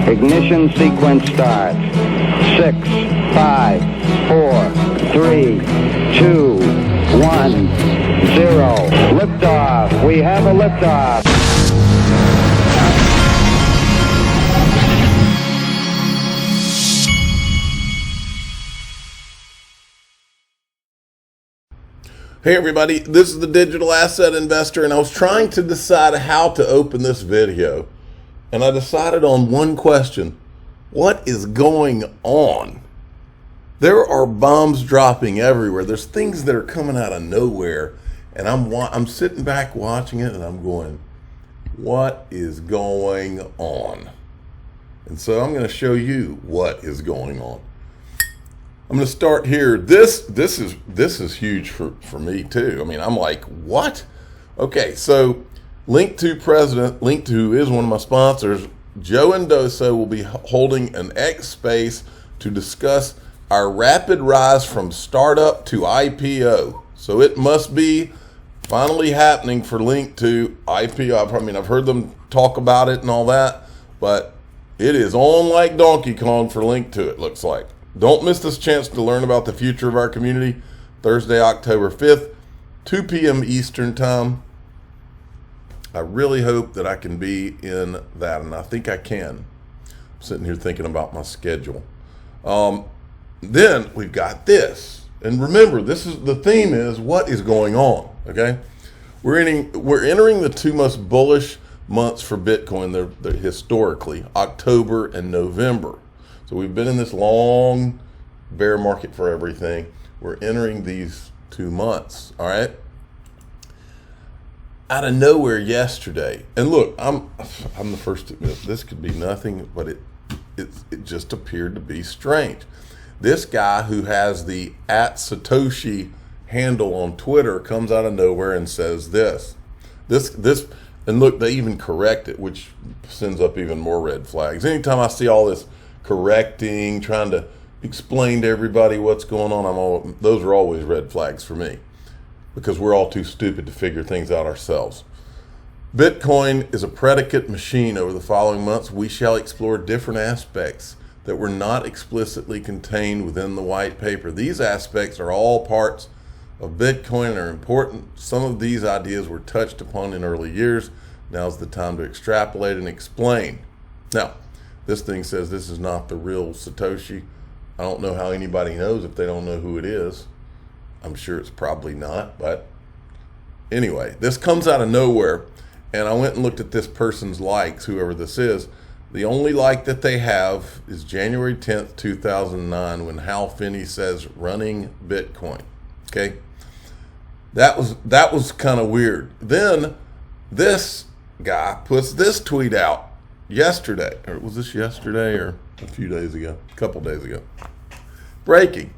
Ignition sequence starts. 6, 5, 4, 3, 2, 1, 0. Liftoff. We have a liftoff. Hey everybody, this is the Digital Asset Investor, and I was trying to decide how to open this video, and I decided on one question: what is going on? There are bombs dropping everywhere. There's things that are coming out of nowhere, and I'm sitting back watching it, and I'm going, what is going on? And so I'm going to show you what is going on. I'm going to start here. This is huge for me too. I mean, I'm like, what? Okay, so Link2 president, Link2 is one of my sponsors, Joe Endoso, will be holding an X space to discuss our rapid rise from startup to IPO. So it must be finally happening for Link2 IPO. I've heard them talk about it and all that, but it is on like Donkey Kong for Link2, it looks like. Don't miss this chance to learn about the future of our community. Thursday, October 5th, 2 p.m. Eastern Time. I really hope that I can be in that, and I think I can. I'm sitting here thinking about my schedule. Then we've got this. And remember, the theme is what is going on, okay? We're entering the two most bullish months for Bitcoin. They're historically October and November. So we've been in this long bear market for everything. We're entering these 2 months, all right? Out of nowhere yesterday, and look, I'm the first to admit this could be nothing, but it just appeared to be strange. This guy who has the @Satoshi handle on Twitter comes out of nowhere and says this, and look, they even correct it, which sends up even more red flags. Anytime I see all this correcting, trying to explain to everybody what's going on, those are always red flags for me, because we're all too stupid to figure things out ourselves. Bitcoin is a predicate machine. Over the following months, we shall explore different aspects that were not explicitly contained within the white paper. These aspects are all parts of Bitcoin and are important. Some of these ideas were touched upon in early years. Now's the time to extrapolate and explain. Now, this thing says this is not the real Satoshi. I don't know how anybody knows if they don't know who it is. I'm sure it's probably not, but anyway, this comes out of nowhere, and I went and looked at this person's likes, whoever this is. The only like that they have is January 10th, 2009, when Hal Finney says running Bitcoin. Okay, that was kind of weird. Then this guy puts this tweet out yesterday, or was this yesterday or a few days ago? A couple days ago. Breaking.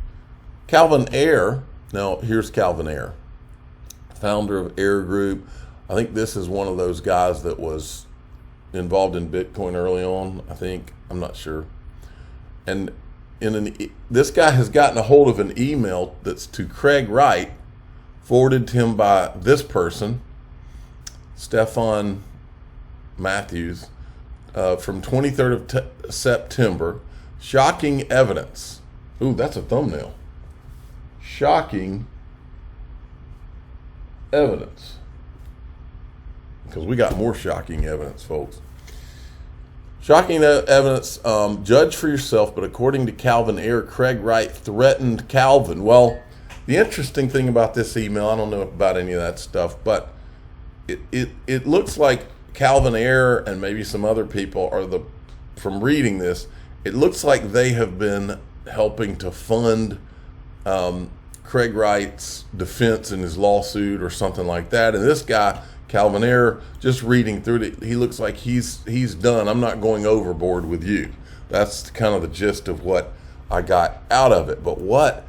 Calvin Ayre. Now, here's Calvin Ayre, founder of Ayre Group. I think this is one of those guys that was involved in Bitcoin early on, I think. I'm not sure. And this guy has gotten a hold of an email that's to Craig Wright, forwarded to him by this person, Stefan Matthews, from 23rd of September. Shocking evidence. Ooh, that's a thumbnail. Shocking evidence. Because we got more shocking evidence, folks. Shocking evidence. Judge for yourself, but according to Calvin Ayre, Craig Wright threatened Calvin. Well, the interesting thing about this email, I don't know about any of that stuff, but it looks like Calvin Ayre and maybe some other people from reading this, it looks like they have been helping to fund Craig Wright's defense in his lawsuit or something like that. And this guy, Calvin Ayre, just reading through it, he looks like he's done. I'm not going overboard with you. That's kind of the gist of what I got out of it. But what,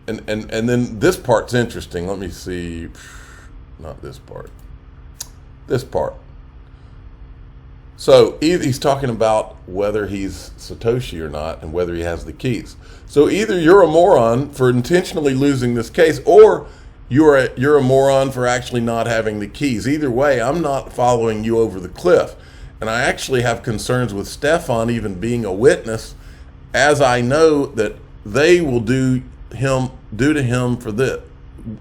and then this part's interesting. Let me see, not this part. This part. So he's talking about whether he's Satoshi or not and whether he has the keys. So either you're a moron for intentionally losing this case, or you're a moron for actually not having the keys. Either way, I'm not following you over the cliff. And I actually have concerns with Stefan even being a witness, as I know that they will do to him for this,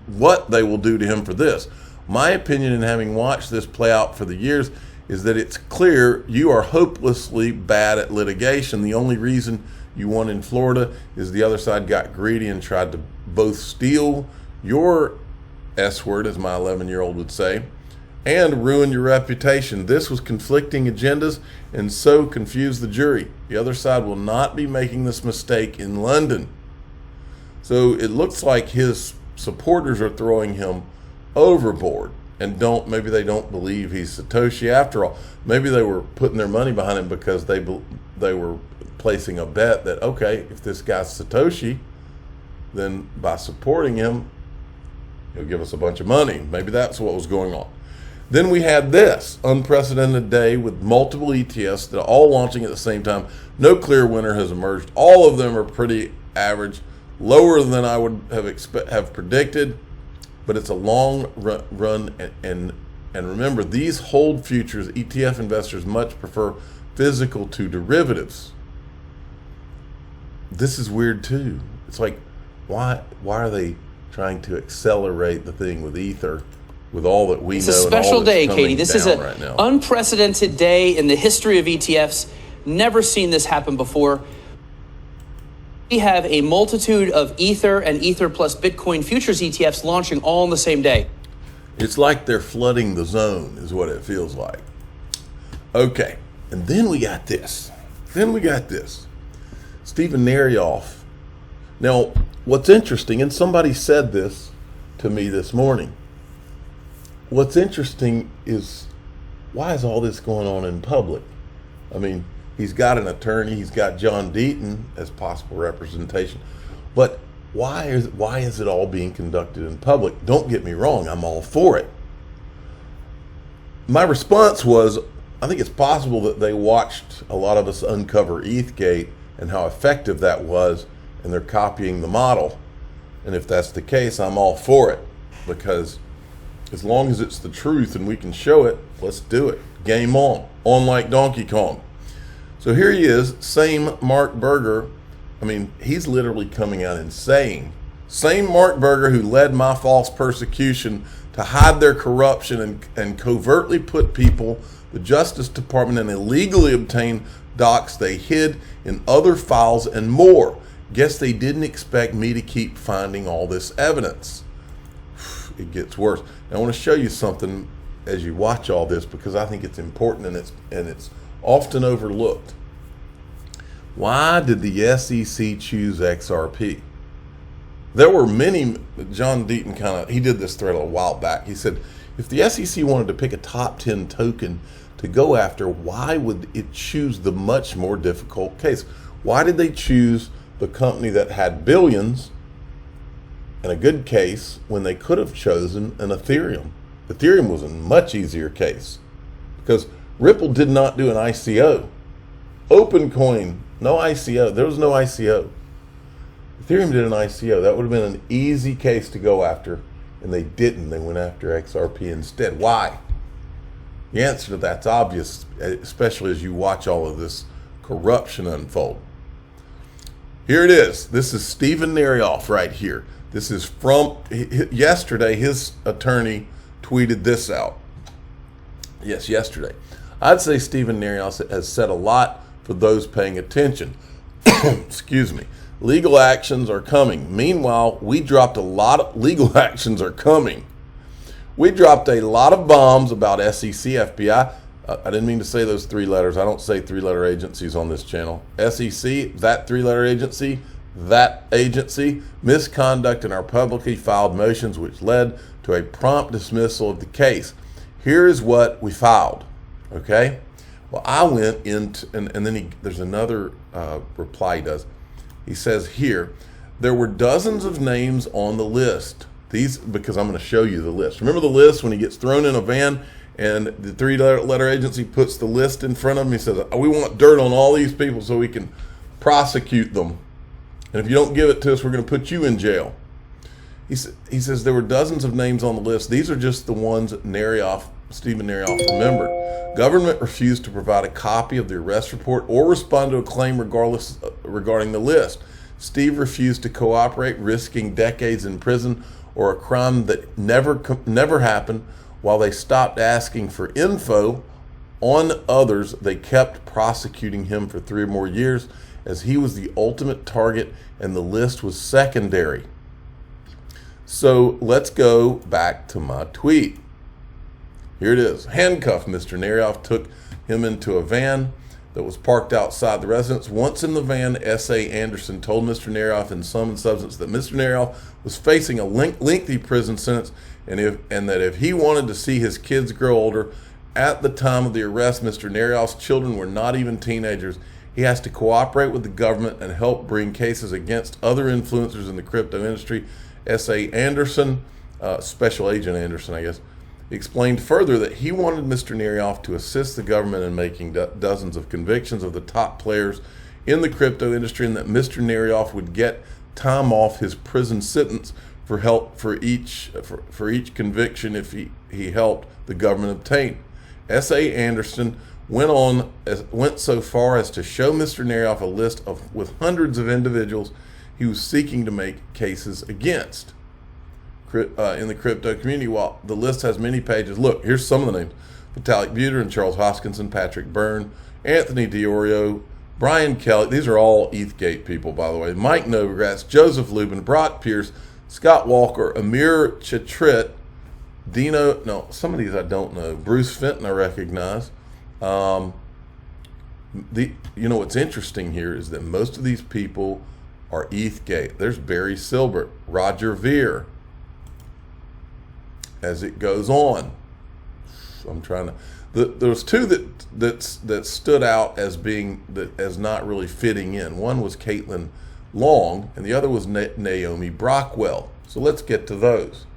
what they will do to him for this. My opinion, in having watched this play out for the years, is that it's clear you are hopelessly bad at litigation. The only reason you won in Florida is the other side got greedy and tried to both steal your S word, as my 11-year-old would say, and ruin your reputation. This was conflicting agendas and so confused the jury. The other side will not be making this mistake in London. So it looks like his supporters are throwing him overboard and maybe they don't believe he's Satoshi after all. Maybe they were putting their money behind him because they were placing a bet that, okay, if this guy's Satoshi, then by supporting him, he'll give us a bunch of money. Maybe that's what was going on. Then we had this unprecedented day with multiple ETFs that are all launching at the same time. No clear winner has emerged. All of them are pretty average, lower than I would have predicted, but it's a long run. And remember, these hold futures. ETF investors much prefer physical to derivatives. This is weird too. It's like, why are they trying to accelerate the thing with Ether? With all that we know, it's a special day, Katie. This is an right unprecedented day in the history of ETFs. Never seen this happen before. We have a multitude of Ether and Ether plus Bitcoin futures ETFs launching all on the same day. It's like they're flooding the zone, is what it feels like. Okay, and then we got this. Stephen Narioff. Now, what's interesting, and somebody said this to me this morning. What's interesting is, why is all this going on in public? I mean, he's got an attorney, he's got John Deaton as possible representation, but why is it all being conducted in public? Don't get me wrong, I'm all for it. My response was, I think it's possible that they watched a lot of us uncover ETHgate and how effective that was, and they're copying the model. And if that's the case, I'm all for it, because as long as it's the truth and we can show it, let's do it. Game on like Donkey Kong. So here he is, same Mark Berger. I mean, he's literally coming out and saying, same Mark Berger who led my false persecution to hide their corruption and covertly put people, the Justice Department, and illegally obtain docs they hid in other files and more. Guess they didn't expect me to keep finding all this evidence. It gets worse. And I want to show you something as you watch all this, because I think it's important and it's often overlooked. Why did the SEC choose XRP? There were many. John Deaton he did this thread a while back. He said, if the SEC wanted to pick a top 10 token to go after, why would it choose the much more difficult case? Why did they choose the company that had billions and a good case when they could have chosen an Ethereum? Ethereum was a much easier case because Ripple did not do an ICO. OpenCoin, no ICO. There was no ICO. Ethereum did an ICO. That would have been an easy case to go after, and they didn't. They went after XRP instead. Why? The answer to that's obvious, especially as you watch all of this corruption unfold. Here it is. This is Stephen Narioff right here. This is from yesterday. His attorney tweeted this out. Yes, yesterday. I'd say Stephen Narioff has said a lot for those paying attention. Excuse me. Legal actions are coming. Meanwhile, we dropped a lot of legal actions are coming. We dropped a lot of bombs about SEC, FBI. I didn't mean to say those three letters. I don't say three-letter agencies on this channel. SEC, that three-letter agency, that agency, misconduct in our publicly filed motions, which led to a prompt dismissal of the case. Here is what we filed, okay? Well, I went into, and then there's another reply he does. He says here, there were dozens of names on the list. These, because I'm going to show you the list. Remember the list when he gets thrown in a van and the three-letter agency puts the list in front of him? He says, we want dirt on all these people so we can prosecute them. And if you don't give it to us, we're going to put you in jail. He says there were dozens of names on the list. These are just the ones Narioff Stephen Narioff remembered. Government refused to provide a copy of the arrest report or respond to a claim regarding the list. Steve refused to cooperate, risking decades in prison or a crime that never happened. While they stopped asking for info on others, they kept prosecuting him for 3 more years as he was the ultimate target and the list was secondary. So let's go back to my tweet. Here it is. Handcuffed Mr. Narioff, took him into a van that was parked outside the residence. Once in the van, S.A. Anderson told Mr. Narioff in sum and substance that Mr. Narioff was facing a lengthy prison sentence and that if he wanted to see his kids grow older, at the time of the arrest, Mr. Narioff's children were not even teenagers. He has to cooperate with the government and help bring cases against other influencers in the crypto industry. S.A. Anderson, Special Agent Anderson, I guess, explained further that he wanted Mr. Narioff to assist the government in making dozens of convictions of the top players in the crypto industry, and that Mr. Narioff would get time off his prison sentence for each conviction if he helped the government obtain. S.A. Anderson went so far as to show Mr. Narioff a list with hundreds of individuals he was seeking to make cases against in the crypto community. While the list has many pages, look, here's some of the names: Vitalik Buterin, Charles Hoskinson, Patrick Byrne, Anthony Diorio, Brian Kelly. These are all ETHgate people, by the way. Mike Novogratz, Joseph Lubin, Brock Pierce, Scott Walker, Amir Chetrit, some of these I don't know. Bruce Fenton I recognize. What's interesting here is that most of these people are ETHgate. There's Barry Silbert, Roger Ver. As it goes on, I'm trying to. There was 2 that stood out as not really fitting in. One was Caitlin Long, and the other was Naomi Brockwell. So let's get to those.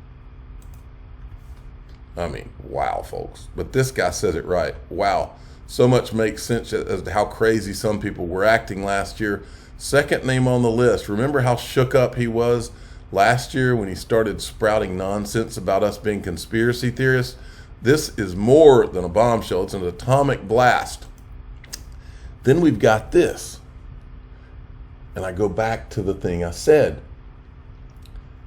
I mean, wow, folks. But this guy says it right. Wow. So much makes sense as to how crazy some people were acting last year. Second name on the list. Remember how shook up he was last year when he started sprouting nonsense about us being conspiracy theorists? This is more than a bombshell. It's an atomic blast. Then we've got this. And I go back to the thing I said.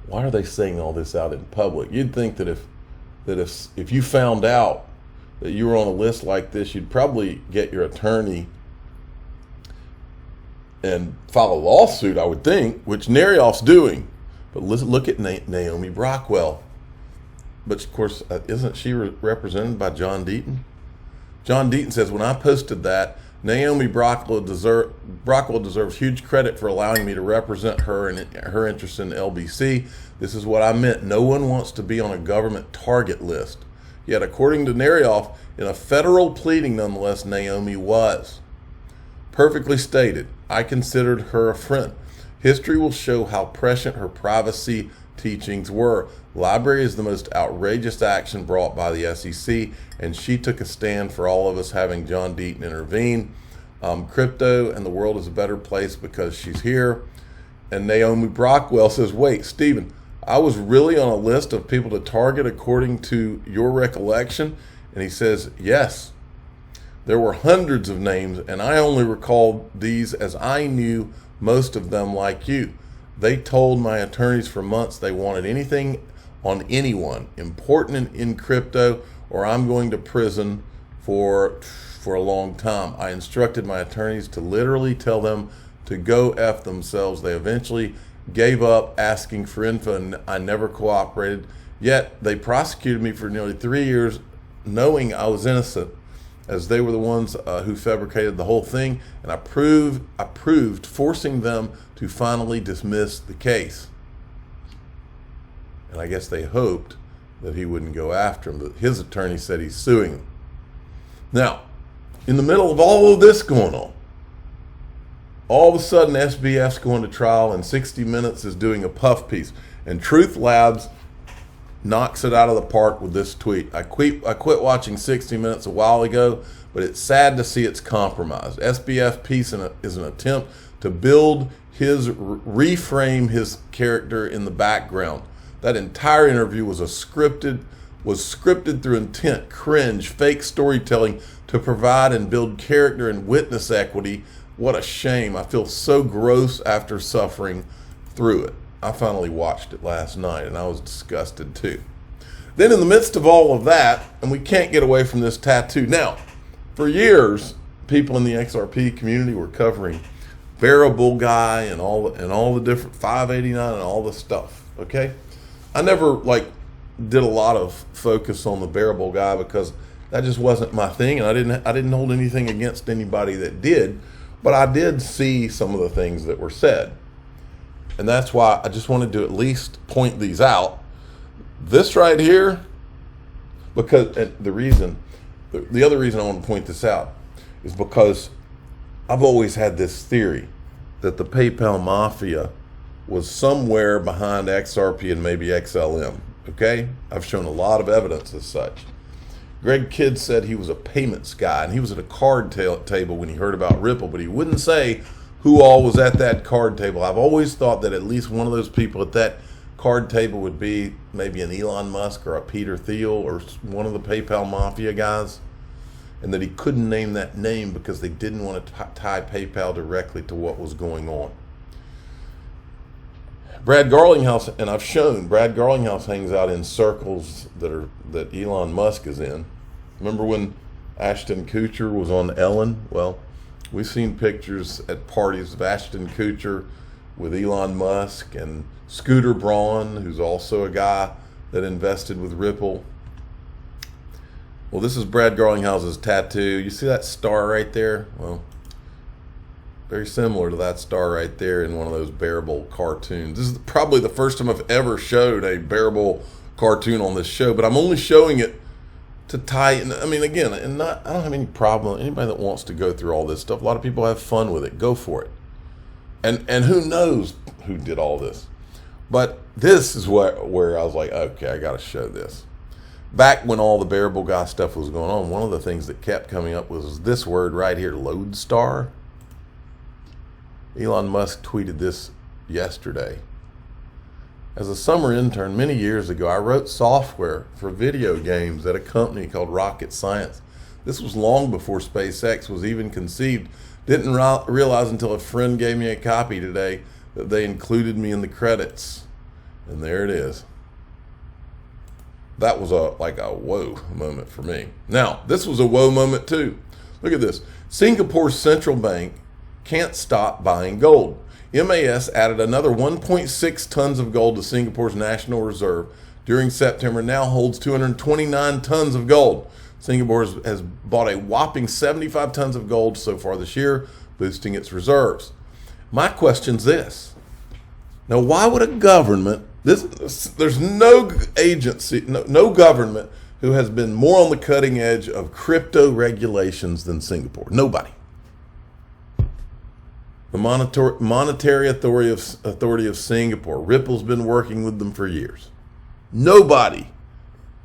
Why are they saying all this out in public? You'd think that if you found out that you were on a list like this, you'd probably get your attorney and file a lawsuit, I would think, which Narioff's doing. But look at Naomi Brockwell. But of course, isn't she represented by John Deaton? John Deaton says, when I posted that, Naomi Brockwell deserves huge credit for allowing me to represent her and her interest in LBC. This is what I meant. No one wants to be on a government target list. Yet, according to Narioff, in a federal pleading, nonetheless, Naomi was. Perfectly stated. I considered her a friend. History will show how prescient her privacy teachings were. Library is the most outrageous action brought by the SEC, and she took a stand for all of us, having John Deaton intervene. Crypto and the world is a better place because she's here. And Naomi Brockwell says, wait, Stephen, I was really on a list of people to target according to your recollection? And he says, yes. There were hundreds of names, and I only recalled these as I knew most of them like you. They told my attorneys for months they wanted anything on anyone important in crypto, or I'm going to prison for a long time. I instructed my attorneys to literally tell them to go F themselves. They eventually gave up asking for info, and I never cooperated. Yet they prosecuted me for nearly 3 years, knowing I was innocent, as they were the ones who fabricated the whole thing, and I proved, forcing them to finally dismiss the case. And I guess they hoped that he wouldn't go after him, but his attorney said he's suing him. Now, in the middle of all of this going on, all of a sudden SBF's going to trial, and 60 Minutes is doing a puff piece, and Truth Labs knocks it out of the park with this tweet. I quit watching 60 Minutes a while ago, but it's sad to see it's compromised. SBF piece is an attempt to reframe his character in the background. That entire interview was a scripted was scripted through intent, cringe, fake storytelling to provide and build character and witness equity. What a shame. I feel so gross after suffering through it. I finally watched it last night and I was disgusted too. Then in the midst of all of that, and we can't get away from this tattoo. Now, for years, people in the XRP community were covering Bear Bull Guy and all the different 589 and all the stuff. Okay, I never did a lot of focus on the Bear Bull Guy because that just wasn't my thing, and I didn't hold anything against anybody that did, but I did see some of the things that were said, and that's why I just wanted to at least point these out. This right here, because the other reason I want to point this out is because I've always had this theory that the PayPal Mafia was somewhere behind XRP and maybe XLM, okay? I've shown a lot of evidence as such. Greg Kidd said he was a payments guy, and he was at a card table when he heard about Ripple, but he wouldn't say who all was at that card table. I've always thought that at least one of those people at that card table would be maybe an Elon Musk or a Peter Thiel or one of the PayPal Mafia guys, and that he couldn't name that name because they didn't want to tie PayPal directly to what was going on. Brad Garlinghouse, and I've shown Brad Garlinghouse hangs out in circles that Elon Musk is in. Remember when Ashton Kutcher was on Ellen? Well, we've seen pictures at parties of Ashton Kutcher with Elon Musk and Scooter Braun, who's also a guy that invested with Ripple. Well, this is Brad Garlinghouse's tattoo. You see that star right there? Well, very similar to that star right there in one of those Bearable cartoons. This is probably the first time I've ever showed a Bearable cartoon on this show, but I'm only showing it to tie in. I mean, again, I don't have any problem. Anybody that wants to go through all this stuff, a lot of people have fun with it. Go for it. And who knows who did all this. But this is where I was like, okay, I got to show this. Back when all the Bearable Guy stuff was going on, one of the things that kept coming up was this word right here, lodestar. Elon Musk tweeted this yesterday. As a summer intern many years ago, I wrote software for video games at a company called Rocket Science. This was long before SpaceX was even conceived. Didn't realize until a friend gave me a copy today that they included me in the credits. And there it is. That was like a whoa moment for me. Now, this was a whoa moment too. Look at this. Singapore's central bank can't stop buying gold. MAS added another 1.6 tons of gold to Singapore's national reserve during September, now holds 229 tons of gold. Singapore has bought a whopping 75 tons of gold so far this year, boosting its reserves. My question's this. Now, why would a government, there's no agency, no government who has been more on the cutting edge of crypto regulations than Singapore? Nobody. The Monetary Authority of Singapore, Ripple's been working with them for years. Nobody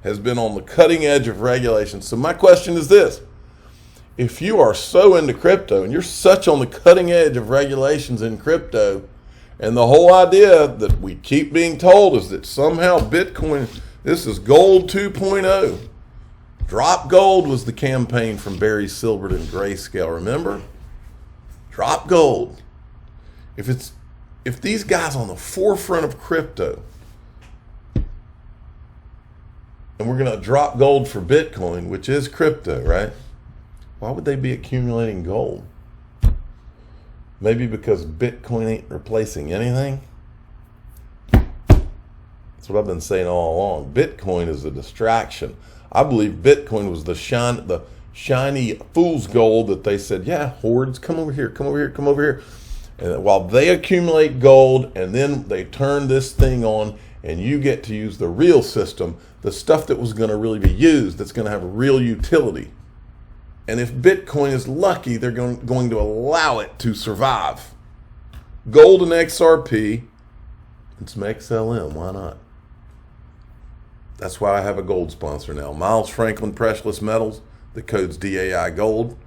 has been on the cutting edge of regulations. So my question is this. If you are so into crypto and you're such on the cutting edge of regulations in crypto, and the whole idea that we keep being told is that somehow Bitcoin, this is gold 2.0. Drop gold was the campaign from Barry Silbert and Grayscale, remember? Drop gold. If these guys on the forefront of crypto, and we're going to drop gold for Bitcoin, which is crypto, right? Why would they be accumulating gold? Maybe because Bitcoin ain't replacing anything? That's what I've been saying all along. Bitcoin is a distraction. I believe Bitcoin was the shiny fool's gold that they said, yeah, hordes, come over here, come over here, come over here. And while they accumulate gold and then they turn this thing on and you get to use the real system, the stuff that was going to really be used, that's going to have a real utility. And if Bitcoin is lucky, they're going to allow it to survive. Gold and XRP and some XLM, why not? That's why I have a gold sponsor now. Miles Franklin Precious Metals. The code's DAI Gold.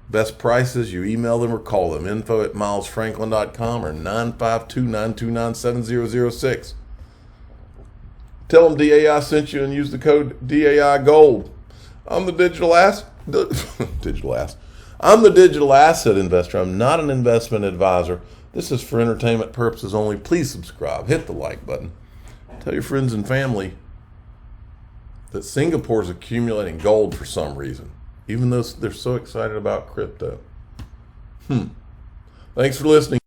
Best prices, you email them or call them. info@milesfranklin.com or 952-929-7006. Tell them DAI sent you and use the code DAI Gold. I'm the digital asset I'm the digital asset investor. I'm not an investment advisor. This is for entertainment purposes only. Please subscribe. Hit the like button. Tell your friends and family that Singapore is accumulating gold for some reason, even though they're so excited about crypto. Thanks for listening.